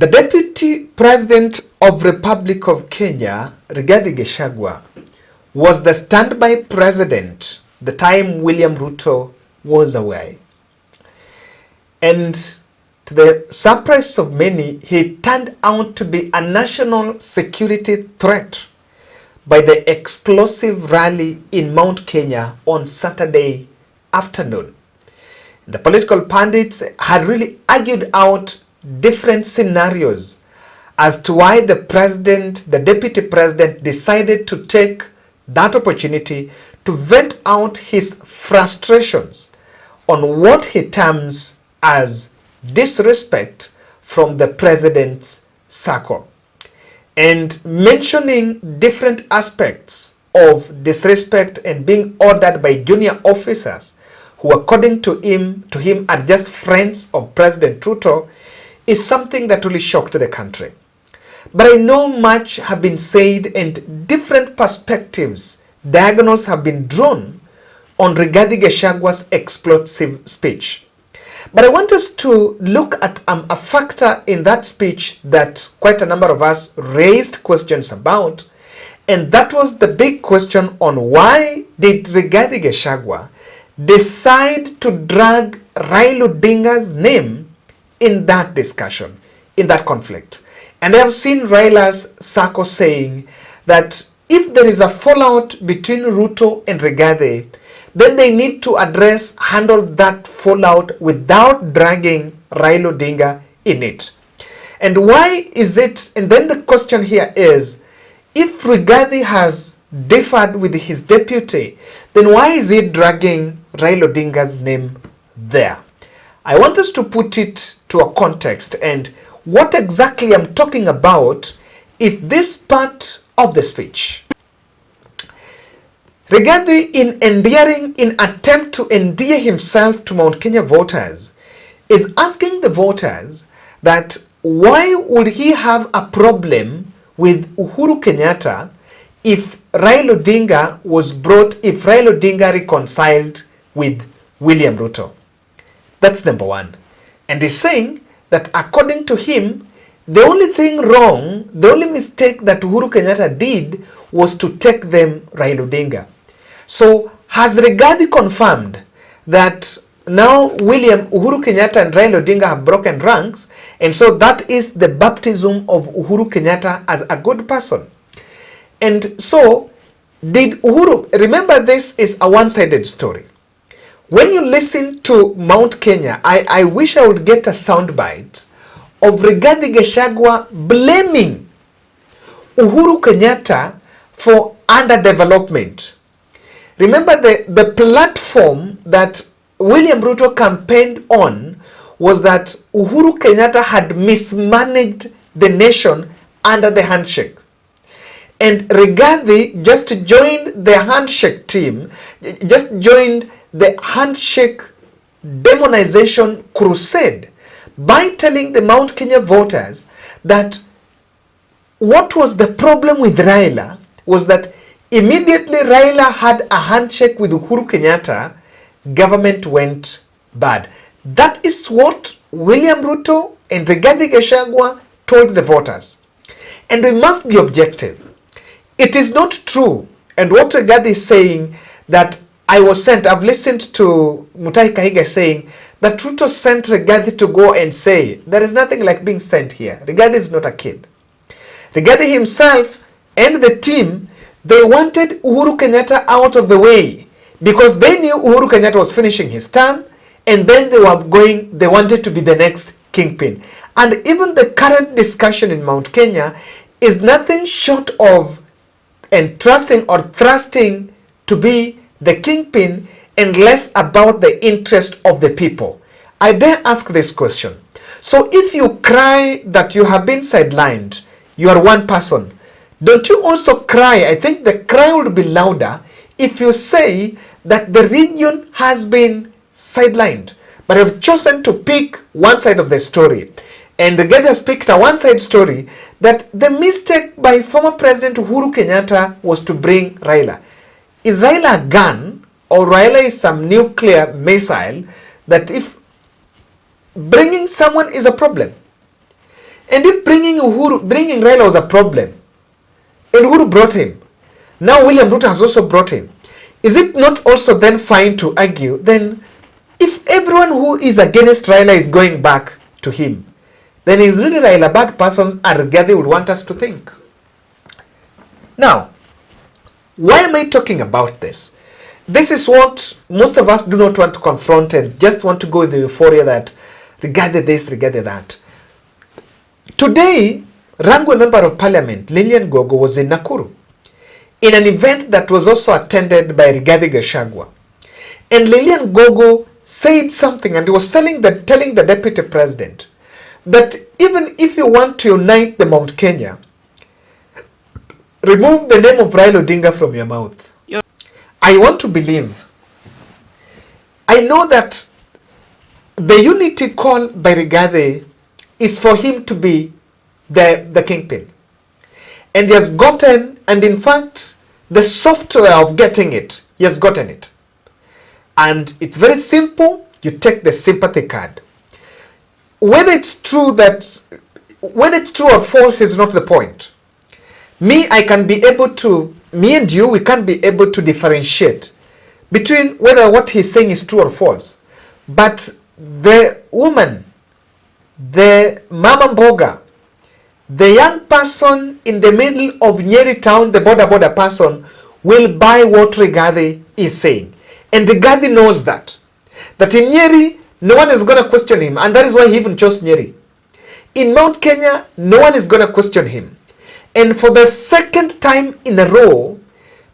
The Deputy President of Republic of Kenya, Rigathi Gachagua, was the standby president the time William Ruto was away. And to the surprise of many, he turned out to be a national security threat by the explosive rally in Mount Kenya on Saturday afternoon. The political pundits had really argued out different scenarios as to why the deputy president decided to take that opportunity to vent out his frustrations on what he terms as disrespect from the president's circle, and mentioning different aspects of disrespect and being ordered by junior officers who, according to him are just friends of President Ruto, is something that really shocked the country. But I know much have been said and different perspectives, diagonals have been drawn on Rigathi Gachagua's explosive speech. But I want us to look at a factor in that speech that quite a number of us raised questions about, and that was the big question on why did Rigathi Gachagua decide to drag Raila Odinga's name in that discussion, in that conflict. And I have seen Raila's circle saying that if there is a fallout between Ruto and Rigathi, then they need to handle that fallout without dragging Raila Odinga in it. And why is it, and then the question here is, if Rigathi has differed with his deputy, then why is he dragging Raila Odinga's name there? I want us to put it to a context, and what exactly I'm talking about is this part of the speech. Rigathi, in attempt to endear himself to Mount Kenya voters, is asking the voters that why would he have a problem with Uhuru Kenyatta if Raila Odinga reconciled with William Ruto. That's number one. And he's saying that according to him, the only thing wrong, the only mistake that Uhuru Kenyatta did was to take them Raila Odinga. So has Rigathi confirmed that now Uhuru Kenyatta and Raila Odinga have broken ranks, and so that is the baptism of Uhuru Kenyatta as a good person? And so did Uhuru, remember this is a one-sided story. When you listen to Mount Kenya, I wish I would get a soundbite of Rigathi Gachagua blaming Uhuru Kenyatta for underdevelopment. Remember the platform that William Ruto campaigned on was that Uhuru Kenyatta had mismanaged the nation under the handshake. And Rigathi just joined the handshake team, just joined the handshake demonization crusade by telling the Mount Kenya voters that what was the problem with Raila was that immediately Raila had a handshake with Uhuru Kenyatta, government went bad. That is what William Ruto and Rigathi Gachagua told the voters. And we must be objective. It is not true, and what Rigathi is saying that I was sent, I've listened to Mutahi Kahiga saying that Ruto sent Rigathi to go and say, there is nothing like being sent here. Rigathi is not a kid. Rigathi himself and the team, they wanted Uhuru Kenyatta out of the way because they knew Uhuru Kenyatta was finishing his term, and then they wanted to be the next kingpin. And even the current discussion in Mount Kenya is nothing short of entrusting or thrusting to be the kingpin and less about the interest of the people. I dare ask this question. So if you cry that you have been sidelined, you are one person, don't you also cry? I think the cry would be louder if you say that the region has been sidelined. But I've chosen to pick one side of the story. And the guy has picked a one-side story that the mistake by former President Uhuru Kenyatta was to bring Raila. Is Raila a gun, or Raila is some nuclear missile that if bringing someone is a problem? And if bringing Raila was a problem, and Uhuru brought him, now William Ruto has also brought him, is it not also then fine to argue, then if everyone who is against Raila is going back to him, then is really Raila a bad person, and Rigathi would want us to think? Now, why am I talking about this? This is what most of us do not want to confront and just want to go with the euphoria that Rigathi this, Rigathi that. Today, Rangwe Member of Parliament, Lilian Gogo, was in Nakuru in an event that was also attended by Rigathi Gachagua. And Lilian Gogo said something, and he was telling the Deputy President that even if you want to unite the Mount Kenya, remove the name of Raila Odinga from your mouth. I want to believe. I know that the unity call by Rigathi is for him to be the kingpin. And he has gotten, and in fact, the software of getting it, he has gotten it. And it's very simple. You take the sympathy card. Whether it's true or false is not the point. Me and you, we can't be able to differentiate between whether what he's saying is true or false. But the woman, the mama mboga, the young person in the middle of Nyeri town, the border person, will buy what Rigathi is saying. And Rigathi knows that. That in Nyeri, no one is going to question him. And that is why he even chose Nyeri. In Mount Kenya, no one is going to question him. And for the second time in a row,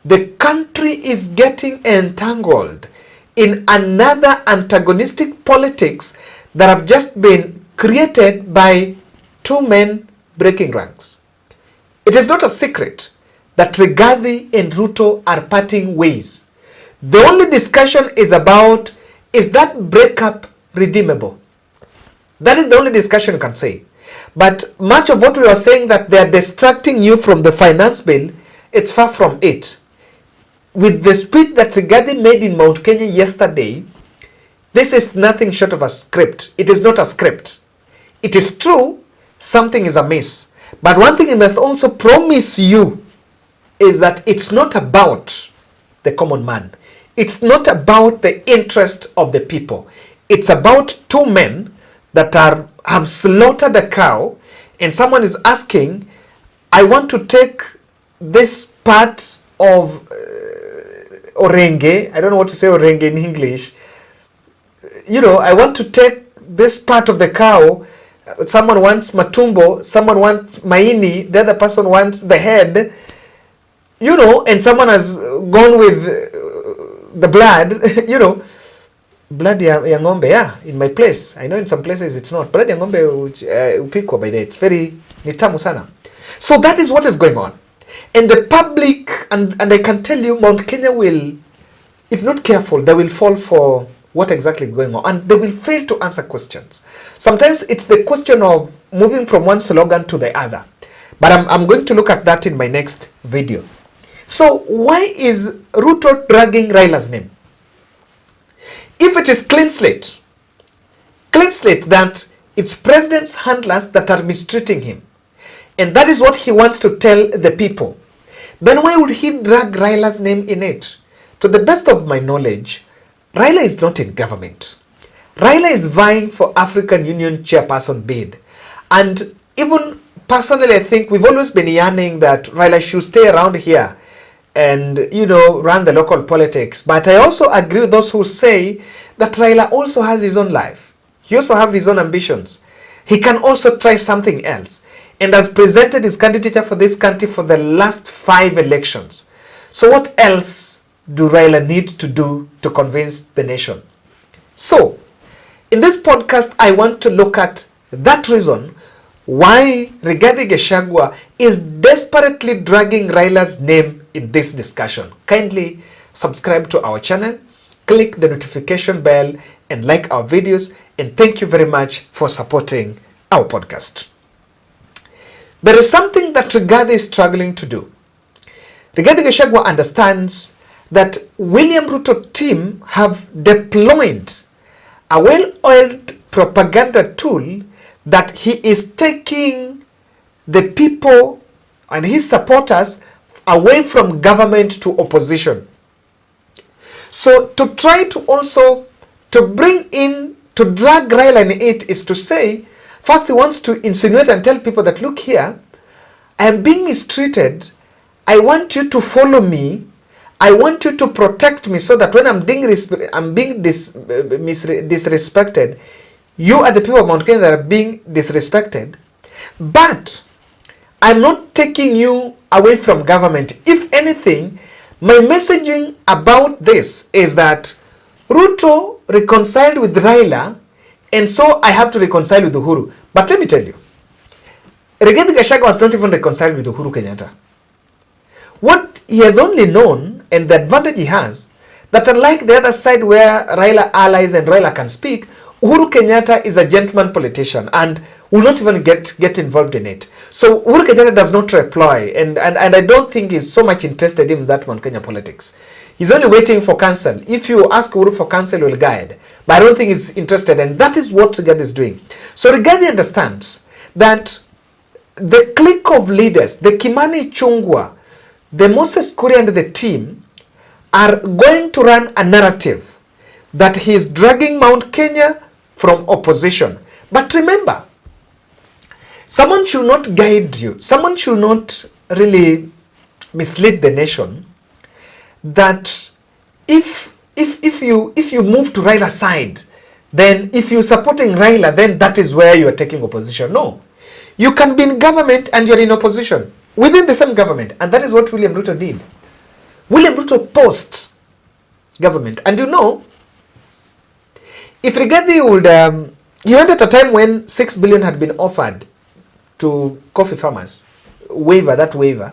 the country is getting entangled in another antagonistic politics that have just been created by two men breaking ranks. It is not a secret that Rigathi and Ruto are parting ways. The only discussion is about, is that breakup redeemable? That is the only discussion you can say. But much of what we are saying that they are distracting you from the finance bill, it's far from it. With the speech that Rigathi made in Mount Kenya yesterday, this is nothing short of a script. It is not a script. It is true, something is amiss. But one thing I must also promise you is that it's not about the common man. It's not about the interest of the people. It's about two men that have slaughtered a cow, and someone is asking, I want to take this part of orenge. I don't know what to say orenge in English. I want to take this part of the cow. Someone wants matumbo, someone wants maini, the other person wants the head, and someone has gone with the blood, blood ya ng'ombe, yeah, in my place. I know in some places it's not. Blood ya ng'ombe upikwa by the, it's very nitamu sana. So that is what is going on. And the public, and I can tell you, Mount Kenya will, if not careful, they will fall for what exactly is going on. And they will fail to answer questions. Sometimes it's the question of moving from one slogan to the other. But I'm going to look at that in my next video. So why is Ruto dragging Raila's name? If it is clean slate that it's president's handlers that are mistreating him, and that is what he wants to tell the people, then why would he drag Raila's name in it? To the best of my knowledge, Raila is not in government. Raila is vying for African Union chairperson bid. And even personally, I think we've always been yearning that Raila should stay around here and, run the local politics. But I also agree with those who say that Raila also has his own life. He also has his own ambitions. He can also try something else, and has presented his candidature for this country for the last 5 elections. So what else do Raila need to do to convince the nation? So, in this podcast, I want to look at that reason why Rigathi Gachagua is desperately dragging Raila's name in this discussion. Kindly subscribe to our channel, click the notification bell, and like our videos. And thank you very much for supporting our podcast. There is something that Rigathi is struggling to do. Rigathi Gachagua understands that William Ruto team have deployed a well-oiled propaganda tool that he is taking the people and his supporters away from government to opposition. So to try to also to bring in, to drag Raila in it is to say, first he wants to insinuate and tell people that, look here, I am being mistreated. I want you to follow me. I want you to protect me so that when I'm being disrespected, you are the people of Mount Kenya that are being disrespected. But I'm not taking you away from government. If anything, my messaging about this is that Ruto reconciled with Raila, and so I have to reconcile with Uhuru. But let me tell you, Rigathi Gachagua was not even reconciled with Uhuru Kenyatta. What he has only known, and the advantage he has, that unlike the other side where Raila allies and Raila can speak, Uhuru Kenyatta is a gentleman politician and will not even get involved in it. So Uhuru Kenyatta does not reply, and I don't think he's so much interested in that Mount Kenya politics. He's only waiting for counsel. If you ask Uhuru for counsel, he will guide. But I don't think he's interested, and that is what Rigathi is doing. So Rigathi understands that the clique of leaders, the Kimani Chungwa, the Moses Kuria and the team are going to run a narrative that he is dragging Mount Kenya from opposition. But remember, someone should not guide you. Someone should not really mislead the nation that if you move to Raila's side, then if you're supporting Raila, then that is where you are taking opposition. No. You can be in government and you're in opposition within the same government. And that is what William Ruto did. William Ruto post government. And you know, if Rigathi would, he went at a time when 6 billion had been offered to coffee farmers, waiver.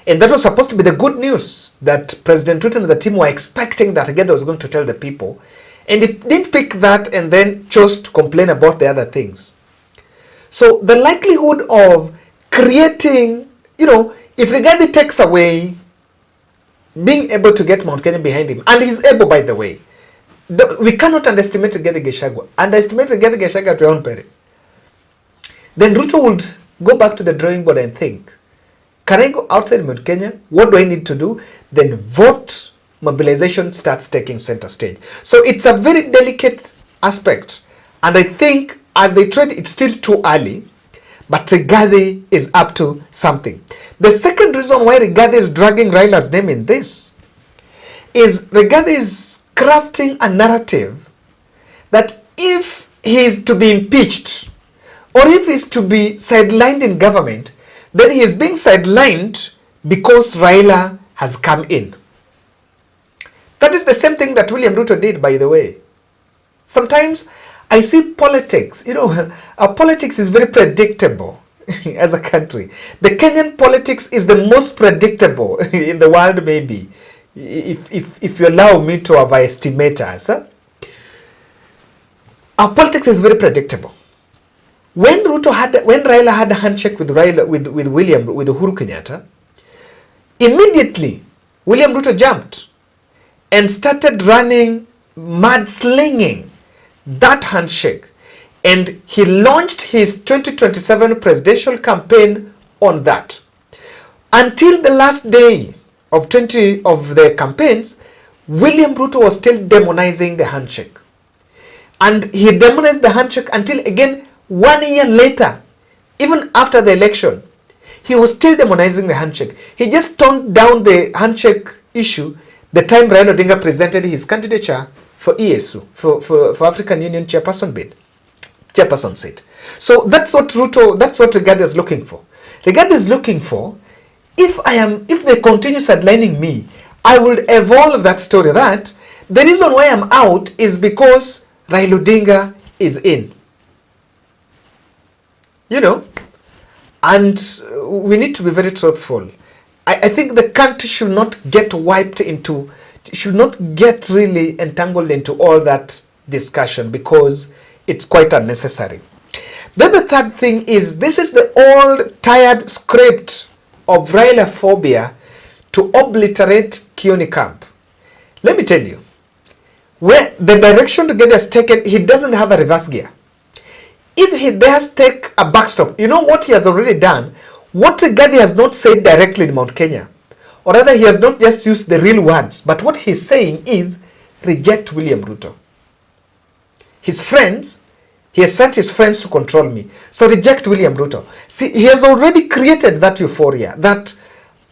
And that was supposed to be the good news that President Ruto and the team were expecting that Rigathi was going to tell the people. And it didn't pick that and then chose to complain about the other things. So the likelihood of creating, if Rigathi takes away being able to get Mount Kenya behind him, and he's able, by the way, we cannot underestimate Rigathi Gachagua. Underestimate Rigathi Gachagua at your own peril. Then Ruto would go back to the drawing board and think, can I go outside Mount Kenya? What do I need to do? Then vote mobilization starts taking center stage. So it's a very delicate aspect. And I think as they trade, it's still too early, but Rigathi is up to something. The second reason why Rigathi is dragging Raila's name in this is Rigathi is crafting a narrative that if he is to be impeached or if he is to be sidelined in government, then he is being sidelined because Raila has come in. That is the same thing that William Ruto did, by the way. Sometimes I see politics, our politics is very predictable as a country. The Kenyan politics is the most predictable in the world, maybe, if you allow me to have estimators. Our politics is very predictable. When Raila had a handshake with Uhuru Kenyatta, immediately William Ruto jumped and started running, mudslinging that handshake, and he launched his 2027 presidential campaign on that. Until the last day of the campaigns, William Ruto was still demonizing the handshake, and he demonized the handshake until again 1 year later, even after the election, he was still demonizing the handshake. He just toned down the handshake issue the time Raila Odinga presented his candidature for ESU, for African Union chairperson seat. So that's what Rigathi is looking for. Rigathi is looking for, if they continue sidelining me, I will evolve that story that the reason why I'm out is because Raila Odinga is in. And we need to be very truthful. I think the country should not get should not get really entangled into all that discussion because it's quite unnecessary. Then the third thing is, this is the old tired script of Raila phobia to obliterate Kioni camp. Let me tell you, where the direction Rigathi has taken, he doesn't have a reverse gear. if he dares take a backstop, you know what he has already done? What Rigathi has not said directly in Mount Kenya, or rather he has not just used the real words, but what he's saying is reject William Ruto. His friends, he has sent his friends to control me. So reject William Ruto. See, he has already created that euphoria that,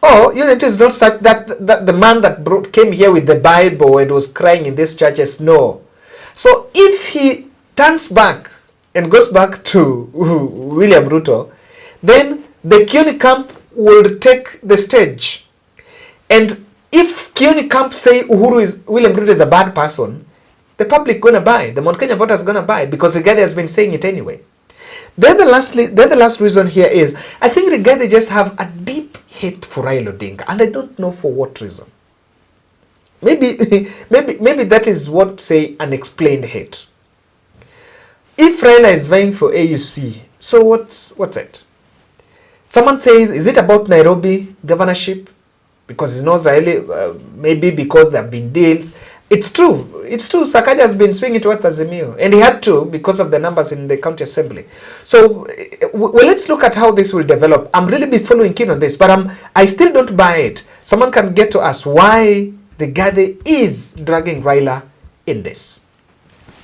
oh, you know, it is not such that the man that came here with the Bible and was crying in these churches. No. So if he turns back and goes back to William Ruto, then the Kioni camp will take the stage. And if Kioni camp say William Ruto is a bad person, the public gonna buy, the Mount Kenya voters gonna buy, because Rigathi has been saying it anyway. Then the last reason here is, I think Rigathi just have a deep hate for Raila Odinga, and I don't know for what reason. Maybe that is what, say, unexplained hate. If Raila is vying for AUC, so what's it? Someone says, is it about Nairobi governorship? Because he knows Raila, maybe because there have been deals. It's true. Sakaja has been swinging towards Azimio, and he had to because of the numbers in the county assembly. So, well, let's look at how this will develop. I'm really be following keen on this, but I still don't buy it. Someone can get to us why Rigathi is dragging Raila in this.